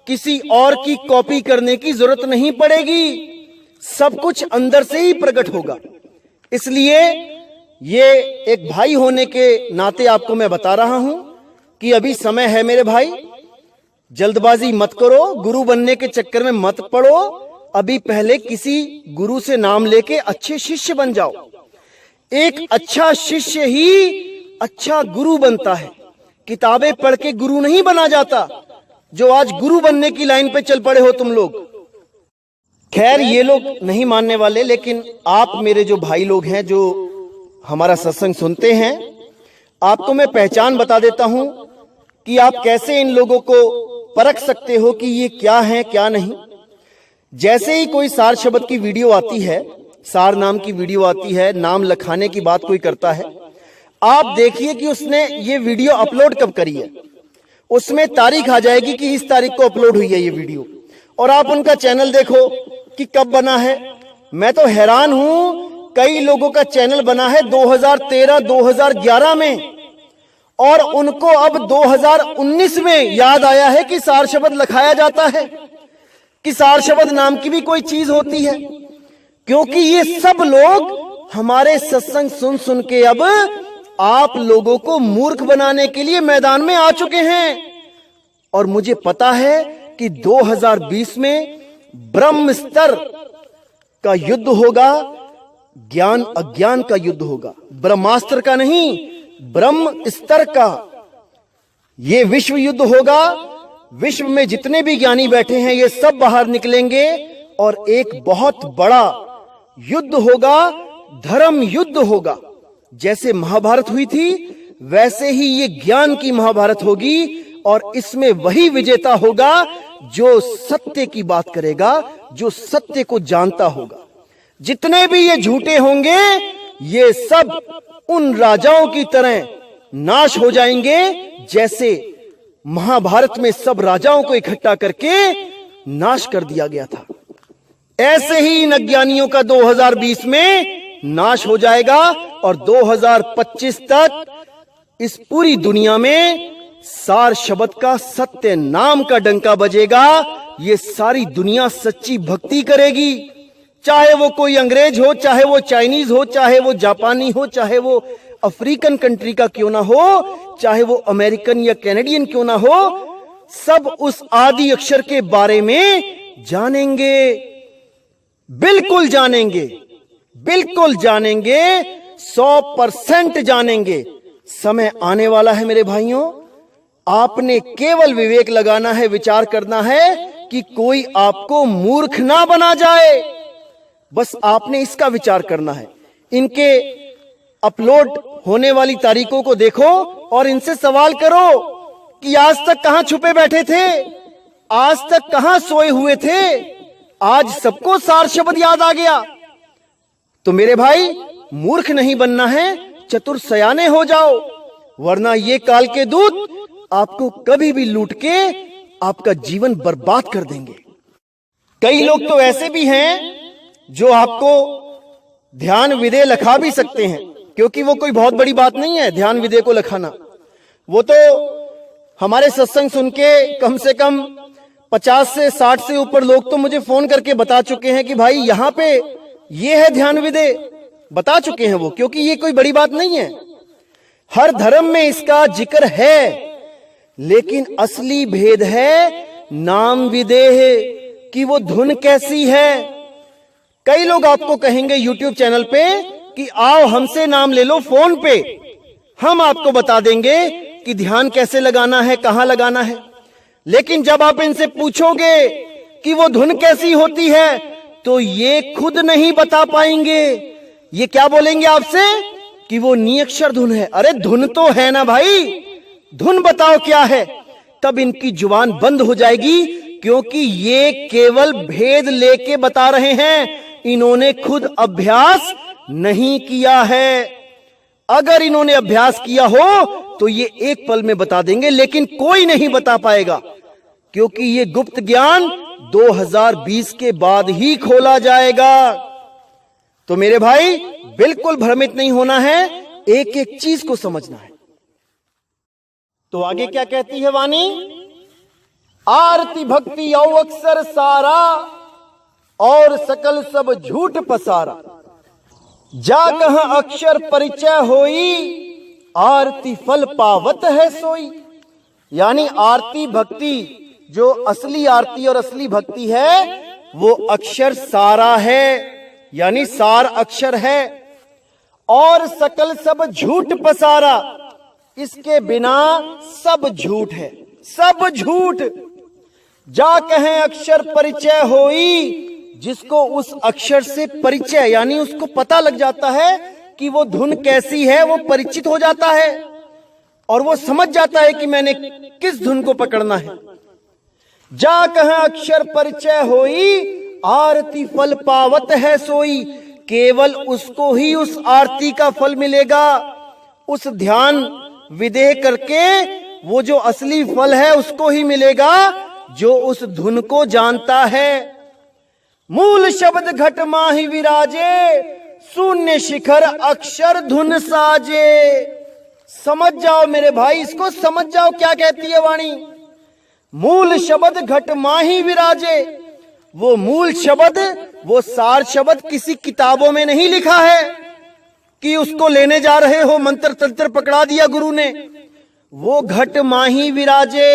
S2: किसी और की कॉपी करने की जरूरत नहीं पड़ेगी, सब कुछ अंदर से ही प्रकट होगा। इसलिए ये एक भाई होने के नाते आपको मैं बता रहा हूं कि अभी समय है मेरे भाई, जल्दबाजी मत करो, गुरु बनने के चक्कर में मत पड़ो। अभी पहले किसी गुरु से नाम लेके अच्छे शिष्य बन जाओ। एक अच्छा शिष्य ही अच्छा गुरु बनता है। किताबें पढ़ के गुरु नहीं बना जाता, जो आज गुरु बनने की लाइन पे चल पड़े हो तुम लोग। खैर ये लोग नहीं मानने वाले, लेकिन आप मेरे जो भाई लोग हैं जो हमारा सत्संग सुनते हैं, आपको मैं पहचान बता देता हूं कि आप कैसे इन लोगों को परख सकते हो कि ये क्या है क्या नहीं। जैसे ही कोई सार शब्द की वीडियो आती है, सार नाम की वीडियो आती है, नाम लखाने की बात कोई करता है, आप देखिए कि उसने ये वीडियो अपलोड कब करी है। उसमें तारीख आ जाएगी कि इस तारीख को अपलोड हुई है ये वीडियो, और आप उनका चैनल देखो कि कब बना है। मैं तो हैरान हूं, कई लोगों का चैनल बना है 2013-2011 में, और उनको अब 2019 में याद आया है कि सार शब्द लखाया जाता है, कि सार शब्द नाम की भी कोई चीज होती है। क्योंकि ये सब लोग हमारे सत्संग सुन सुन के अब आप लोगों को मूर्ख बनाने के लिए मैदान में आ चुके हैं। और मुझे पता है कि 2020 में ब्रह्म स्तर का युद्ध होगा, ज्ञान अज्ञान का युद्ध होगा, ब्रह्मास्त्र का नहीं, ब्रह्म स्तर का। ये विश्व युद्ध होगा। विश्व में जितने भी ज्ञानी बैठे हैं ये सब बाहर निकलेंगे और एक बहुत बड़ा युद्ध होगा, धर्म युद्ध होगा। जैसे महाभारत हुई थी वैसे ही ये ज्ञान की महाभारत होगी और इसमें वही विजेता होगा जो सत्य की बात करेगा, जो सत्य को जानता होगा। जितने भी ये झूठे होंगे ये सब उन राजाओं की तरह नाश हो जाएंगे जैसे महाभारत में सब राजाओं को इकट्ठा करके नाश कर दिया गया था। ऐसे ही इन अज्ञानियों का 2020 में नाश हो जाएगा और 2025 तक इस पूरी दुनिया में सार शब्द का, सत्य नाम का डंका बजेगा। ये सारी दुनिया सच्ची भक्ति करेगी, चाहे वो कोई अंग्रेज हो, चाहे वो चाइनीज हो, चाहे वो जापानी हो, चाहे वो अफ्रीकन कंट्री का क्यों ना हो, चाहे वो अमेरिकन या कैनेडियन क्यों ना हो, सब उस आदि अक्षर के बारे में जानेंगे। बिल्कुल जानेंगे, बिल्कुल जानेंगे, 100% जानेंगे। समय आने वाला है मेरे भाइयों, आपने केवल विवेक लगाना है, विचार करना है कि कोई आपको मूर्ख ना बना जाए। बस आपने इसका विचार करना है। इनके अपलोड होने वाली तारीखों को देखो और इनसे सवाल करो कि आज तक कहां छुपे बैठे थे, आज तक कहां सोए हुए थे, आज सबको सार शब्द याद आ गया। तो मेरे भाई मूर्ख नहीं बनना है, चतुर सयाने हो जाओ, वरना ये काल के दूत आपको कभी भी लूट के आपका जीवन बर्बाद कर देंगे। कई लोग तो ऐसे भी हैं जो आपको ध्यान विदे लिखा भी सकते हैं, क्योंकि वो कोई बहुत बड़ी बात नहीं है ध्यान विदे को लिखाना। वो तो हमारे सत्संग सुन के कम से कम 50 से 60 से ऊपर लोग तो मुझे फोन करके बता चुके हैं कि भाई यहाँ पे ये है ध्यान विदे, बता चुके हैं वो, क्योंकि ये कोई बड़ी बात नहीं है। हर धर्म में इसका जिक्र है, लेकिन असली भेद है नाम विदेह कि वो धुन कैसी है। कई लोग आपको कहेंगे YouTube चैनल पे कि आओ हमसे नाम ले लो फोन पे, हम आपको बता देंगे कि ध्यान कैसे लगाना है, कहां लगाना है। लेकिन जब आप इनसे पूछोगे कि वो धुन कैसी होती है तो ये खुद नहीं बता पाएंगे। ये क्या बोलेंगे आपसे कि वो नियक्षर धुन है। अरे धुन तो है ना भाई, धुन बताओ क्या है। तब इनकी जुबान बंद हो जाएगी, क्योंकि ये केवल भेद लेके बता रहे हैं, इन्होंने खुद अभ्यास नहीं किया है। अगर इन्होंने अभ्यास किया हो तो ये एक पल में बता देंगे, लेकिन कोई नहीं बता पाएगा, क्योंकि ये गुप्त ज्ञान 2020 के बाद ही खोला जाएगा। तो मेरे भाई बिल्कुल भ्रमित नहीं होना है, एक एक चीज को समझना है। तो आगे क्या कहती है वाणी? आरती भक्ति औ अक्षर सारा और सकल सब झूठ पसारा, जा कहां अक्षर परिचय होई, आरती फल पावत है सोई। यानी आरती भक्ति, जो असली आरती और असली भक्ति है वो अक्षर सारा है, यानी सार अक्षर है। और सकल सब झूठ पसारा, इसके बिना सब झूठ है, सब झूठ। जा कहें अक्षर परिचय होई, जिसको उस अक्षर से परिचय यानी उसको पता लग जाता है कि वो धुन कैसी है, वो परिचित हो जाता है और वो समझ जाता है कि मैंने किस धुन को पकड़ना है। जा कहें अक्षर परिचय होई, आरती फल पावत है सोई। केवल उसको ही उस आरती का फल मिलेगा। उस ध्यान विदेह करके वो जो असली फल है उसको ही मिलेगा जो उस धुन को जानता है। मूल शब्द घट माही विराजे, शून्य शिखर अक्षर धुन साजे। समझ जाओ मेरे भाई, इसको समझ जाओ क्या कहती है वाणी। मूल शब्द घट माही विराजे, वो मूल शब्द, वो सार शब्द किसी किताबों में नहीं लिखा है कि उसको लेने जा रहे हो, मंत्र तंत्र पकड़ा दिया गुरु ने। वो घट माही विराजे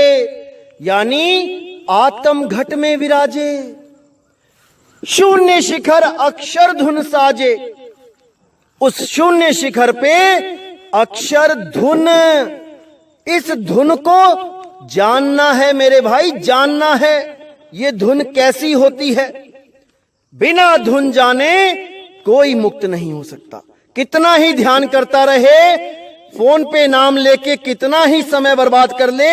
S2: यानी आत्म घट में विराजे। शून्य शिखर अक्षर धुन साजे, उस शून्य शिखर पे अक्षर धुन। इस धुन को जानना है मेरे भाई, जानना है ये धुन कैसी होती है। बिना धुन जाने कोई मुक्त नहीं हो सकता। कितना ही ध्यान करता रहे, फोन पे नाम लेके कितना ही समय बर्बाद कर ले,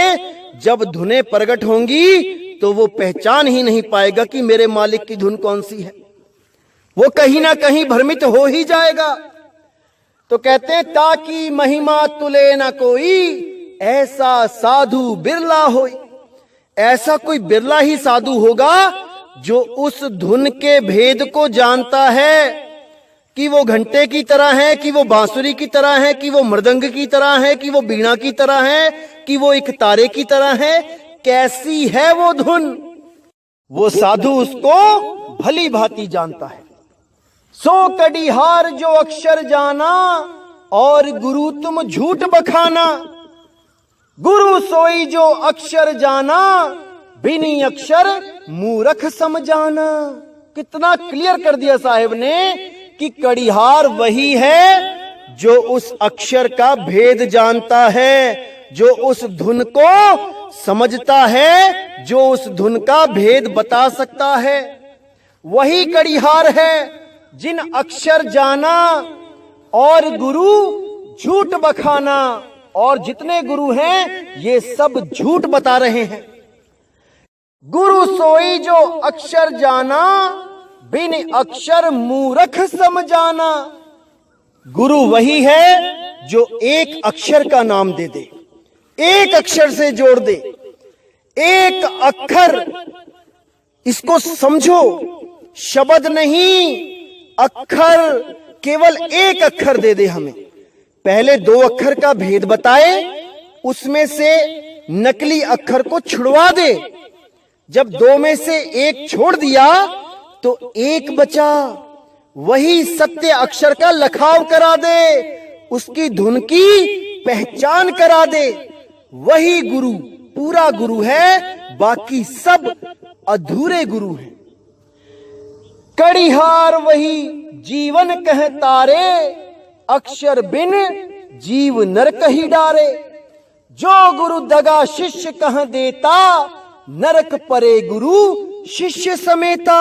S2: जब धुनें प्रकट होंगी तो वो पहचान ही नहीं पाएगा कि मेरे मालिक की धुन कौन सी है। वो कहीं ना कहीं भ्रमित हो ही जाएगा। तो कहते हैं ताकि महिमा तुले ना कोई, ऐसा साधु बिरला होई। ऐसा कोई बिरला ही साधु होगा जो उस धुन के भेद को जानता है कि वो घंटे की तरह है, कि वो बांसुरी की तरह है, कि वो मृदंग की तरह है, कि वो बीणा की तरह है, कि वो एक तारे की तरह है। कैसी है वो धुन, वो साधु उसको भली भांति जानता है। सो कड़ीहार जो अक्षर जाना, और गुरु तुम झूठ बखाना। गुरु सोई जो अक्षर जाना, बिनी अक्षर मूर्ख समझाना। कितना क्लियर कर दिया साहेब ने कि कड़ीहार वही है जो उस अक्षर का भेद जानता है, जो उस धुन को समझता है, जो उस धुन का भेद बता सकता है। वही कड़ीहार है जिन अक्षर जाना और गुरु झूठ बखाना। और जितने गुरु हैं ये सब झूठ बता रहे हैं। गुरु सोई जो अक्षर जाना, बिन अक्षर मूर्ख समझाना। गुरु वही है जो एक अक्षर का नाम दे दे, एक अक्षर से जोड़ दे, एक अक्षर। इसको समझो, शब्द नहीं, अक्षर, केवल एक अक्षर दे दे हमें। पहले दो अक्षर का भेद बताए, उसमें से नकली अक्षर को छुड़वा दे। जब दो में से एक छोड़ दिया तो एक बचा, वही सत्य अक्षर का लखाव करा दे, उसकी धुन की पहचान करा दे। वही गुरु पूरा गुरु है, बाकी सब अधूरे गुरु हैं। कड़ीहार वही जीवन कह तारे, अक्षर बिन जीव नरक ही डारे। जो गुरु दगा शिष्य कह देता, नरक परे गुरु शिष्य समेता।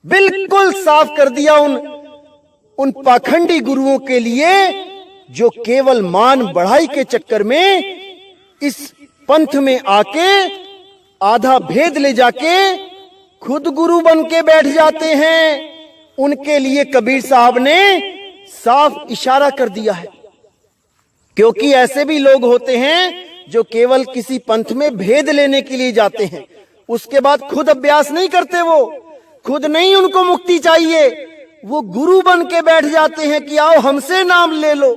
S2: बिल्कुल साफ कर दिया उन पाखंडी गुरुओं के लिए जो केवल मान बढ़ाई के चक्कर में इस पंथ में आके आधा भेद ले जाके खुद गुरु बन के बैठ जाते हैं। उनके लिए कबीर साहब ने साफ इशारा कर दिया है, क्योंकि ऐसे भी लोग होते हैं जो केवल किसी पंथ में भेद लेने के लिए जाते हैं, उसके बाद खुद अभ्यास नहीं करते, वो खुद नहीं उनको मुक्ति चाहिए, वो गुरु बन के बैठ जाते हैं कि आओ हमसे नाम ले लो।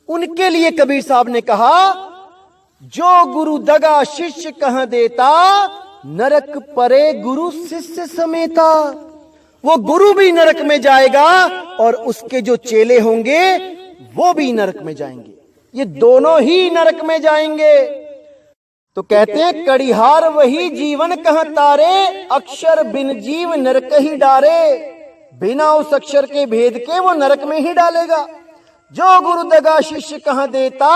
S2: उनके लिए कबीर साहब ने कहा, जो गुरु दगा शिष्य कह देता, नरक परे गुरु शिष्य समेता। वो गुरु भी नरक में जाएगा और उसके जो चेले होंगे वो भी नरक में जाएंगे, ये दोनों ही नरक में जाएंगे। तो कहते हैं कड़ीहार वही जीवन कह तारे, अक्षर बिन जीव नरक ही डारे। बिना उस अक्षर के भेद के वो नरक में ही डालेगा। जो गुरु दगा शिष्य कह देता,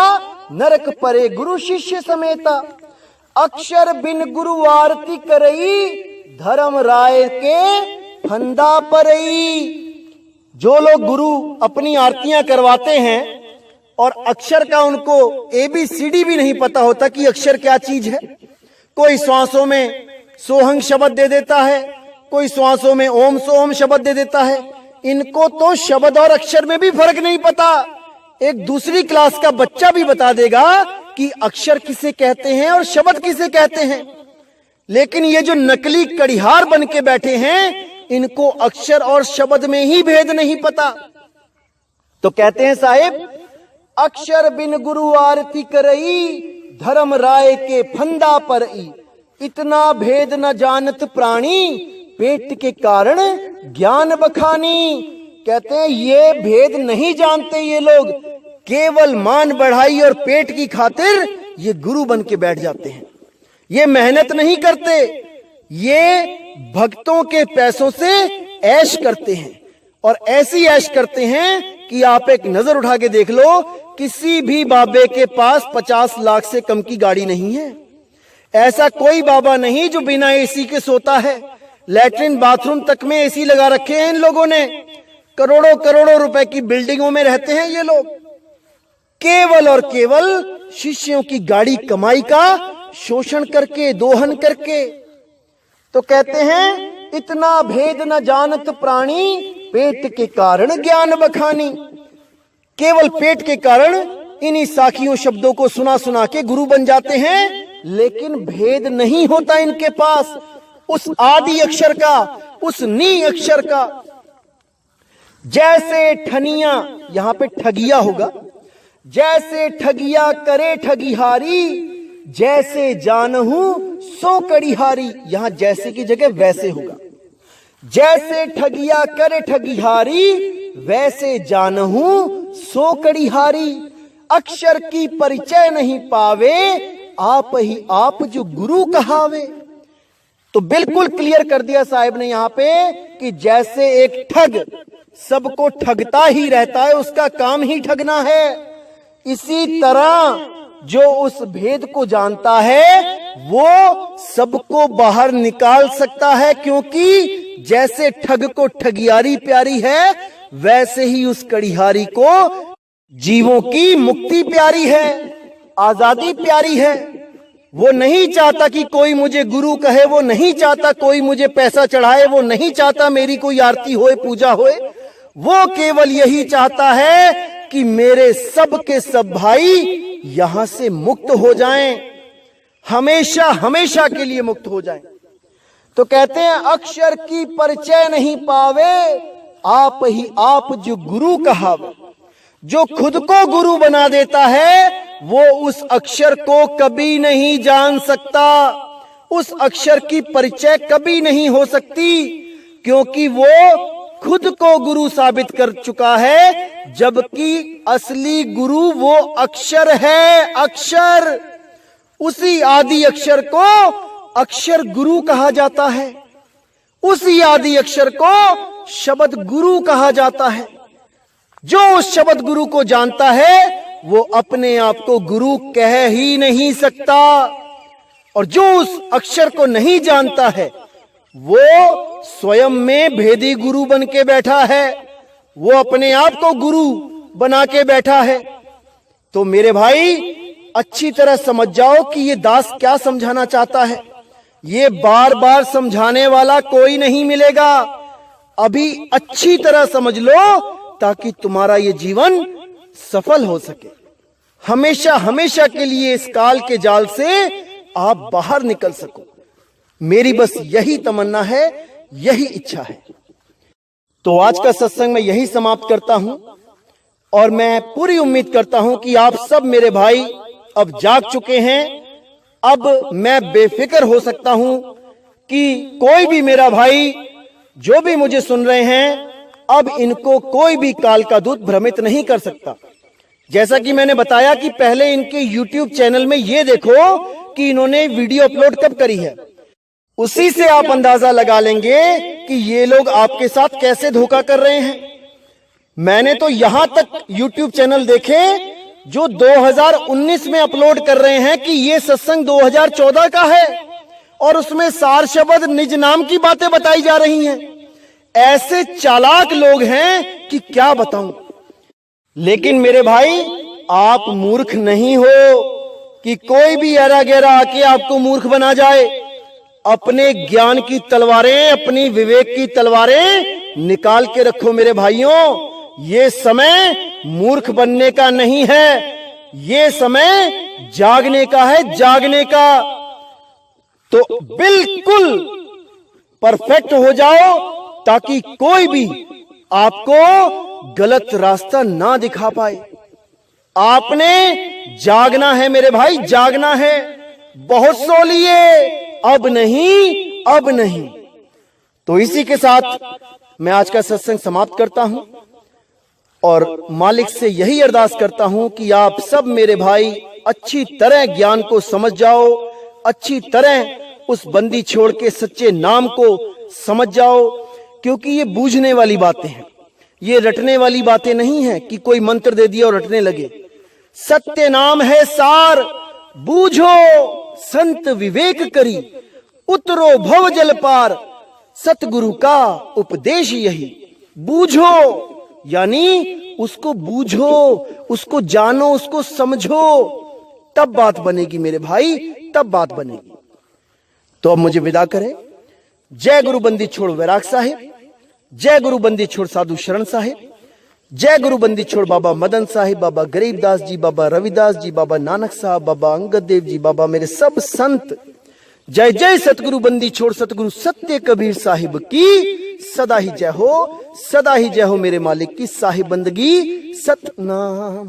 S2: नरक परे गुरु शिष्य समेता। अक्षर बिन गुरु आरती करई, धर्म राय के फंदा परई। जो लोग गुरु अपनी आरतियां करवाते हैं और अक्षर का उनको ABCD भी नहीं पता होता कि अक्षर क्या चीज है, कोई श्वासों में सोहंग शब्द दे देता है, कोई श्वासों में ओम सोम शब्द दे देता है। इनको तो शब्द और अक्षर में भी फर्क नहीं पता। एक दूसरी क्लास का बच्चा भी बता देगा कि अक्षर किसे कहते हैं और शब्द किसे कहते हैं, लेकिन ये जो नकली कड़ीहार बन के बैठे हैं, इनको अक्षर और शब्द में ही भेद नहीं पता। तो कहते हैं साहिब, अक्षर बिन गुरु आरती करई, धर्म राय के फंदा परई। इतना भेद न जानत प्राणी, पेट के कारण ज्ञान बखानी। कहते हैं ये भेद नहीं जानते ये लोग, केवल मान बढ़ाई और पेट की खातिर ये गुरु बन के बैठ जाते हैं। ये मेहनत नहीं करते, ये भक्तों के पैसों से ऐश करते हैं। और ऐसी ऐश करते हैं कि आप एक नजर उठा के देख लो, किसी भी बाबे के पास 50 लाख से कम की गाड़ी नहीं है। ऐसा कोई बाबा नहीं जो बिना एसी के सोता है। लैट्रिन बाथरूम तक में एसी लगा रखे हैं इन लोगों ने। करोड़ों करोड़ों रुपए की बिल्डिंगों में रहते हैं ये लोग, केवल और केवल शिष्यों की गाड़ी कमाई का शोषण करके, दोहन करके। तो कहते हैं इतना भेद न जानत प्राणी, पेट के कारण ज्ञान बखानी। केवल पेट के कारण इन्हीं साखियों शब्दों को सुना सुना के गुरु बन जाते हैं, लेकिन भेद नहीं होता इनके पास उस आदि अक्षर का, उस नी अक्षर का। जैसे ठनिया, यहां पे ठगिया होगा, जैसे ठगिया करे ठगिहारी, जैसे जानहू सो कड़िहारी। यहां जैसे की जगह वैसे होगा। जैसे ठगिया करे ठगिहारी, वैसे जानहू सो कड़िहारी। अक्षर की परिचय नहीं पावे, आप ही आप जो गुरु कहावे। तो बिल्कुल क्लियर कर दिया साहब ने यहां पे कि जैसे एक ठग सबको ठगता ही रहता है, उसका काम ही ठगना है, इसी तरह जो उस भेद को जानता है वो सबको बाहर निकाल सकता है। क्योंकि जैसे ठग को ठगियारी प्यारी है, वैसे ही उस कड़िहारी को जीवों की मुक्ति प्यारी है, आजादी प्यारी है। वो नहीं चाहता कि कोई मुझे गुरु कहे, वो नहीं चाहता कोई मुझे पैसा चढ़ाए, वो नहीं चाहता मेरी कोई आरती होए, पूजा होए। वो केवल यही चाहता है कि मेरे सब के सब भाई यहां से मुक्त हो जाएं, हमेशा हमेशा के लिए मुक्त हो जाएं। तो कहते हैं अक्षर की परिचय नहीं पावे, आप ही आप जो गुरु कहावे। जो खुद को गुरु बना देता है वो उस अक्षर को कभी नहीं जान सकता, उस अक्षर की परिचय कभी नहीं हो सकती, क्योंकि वो खुद को गुरु साबित कर चुका है। जबकि असली गुरु वो अक्षर है, अक्षर। उसी आदि अक्षर को अक्षर गुरु कहा जाता है, उसी आदि अक्षर को शब्द गुरु कहा जाता है। जो उस शब्द गुरु को जानता है वो अपने आप को गुरु कह ही नहीं सकता, और जो उस अक्षर को नहीं जानता है वो स्वयं में भेदी गुरु बन के बैठा है, वो अपने आप को गुरु बना के बैठा है। तो मेरे भाई अच्छी तरह समझ जाओ कि ये दास क्या समझाना चाहता है। ये बार बार समझाने वाला कोई नहीं मिलेगा, अभी अच्छी तरह समझ लो ताकि तुम्हारा ये जीवन सफल हो सके। हमेशा हमेशा के लिए इस काल के जाल से आप बाहर निकल सको। मेरी बस यही तमन्ना है, यही इच्छा है। तो आज का सत्संग मैं यही समाप्त करता हूं, और मैं पूरी उम्मीद करता हूं कि आप सब मेरे भाई अब जाग चुके हैं। अब मैं बेफिक्र हो सकता हूं कि कोई भी मेरा भाई जो भी मुझे सुन रहे हैं, अब इनको कोई भी काल का दूत भ्रमित नहीं कर सकता। जैसा कि मैंने बताया कि पहले इनके YouTube चैनल में ये देखो कि इन्होंने वीडियो अपलोड कब करी है, उसी से आप अंदाजा लगा लेंगे कि ये लोग आपके साथ कैसे धोखा कर रहे हैं। मैंने तो यहां तक YouTube चैनल देखे जो 2019 में अपलोड कर रहे हैं कि ये सत्संग 2014 का है, और उसमें सार शब्द निज नाम की बातें बताई जा रही हैं। ऐसे चालाक लोग हैं कि क्या बताऊं। लेकिन मेरे भाई आप मूर्ख नहीं हो कि कोई भी ऐरा गैरा आके आपको मूर्ख बना जाए। अपने ज्ञान की तलवारें, अपनी विवेक की तलवारें निकाल के रखो मेरे भाइयों। ये समय मूर्ख बनने का नहीं है, ये समय जागने का है, जागने का। तो बिल्कुल परफेक्ट हो जाओ ताकि कोई भी आपको गलत रास्ता ना दिखा पाए। आपने जागना है मेरे भाई, जागना है। बहुत सो लिए, अब नहीं, अब नहीं। तो इसी के साथ मैं आज का सत्संग समाप्त करता हूं, और मालिक से यही अरदास करता हूं कि आप सब मेरे भाई अच्छी तरह ज्ञान को समझ जाओ, अच्छी तरह उस बंदी छोड़ के सच्चे नाम को समझ जाओ, क्योंकि ये बूझने वाली बातें हैं। ये रटने वाली बातें नहीं है कि कोई मंत्र दे दिया और रटने लगे। सत्य नाम है सार, बूझो संत विवेक करी, उतरो भव जल पार, सतगुरु का उपदेश यही। बूझो यानी उसको बूझो, उसको जानो, उसको समझो, तब बात बनेगी मेरे भाई, तब बात बनेगी। तो अब मुझे विदा करें। जय गुरु बंदी छोड़ वैराग साहिब, जय गुरु बंदी छोड़ साधु शरण साहिब, जय गुरु बंदी छोड़ बाबा मदन साहिब, बाबा गरीबदास जी, बाबा रविदास जी, बाबा नानक साहब, बाबा अंगद देव जी, बाबा मेरे सब संत। जय जय सतगुरु बंदी छोड़ सतगुरु सत्य कबीर साहिब की सदा ही जय हो, सदा ही जय हो मेरे मालिक की साहिब बंदगी सतनाम।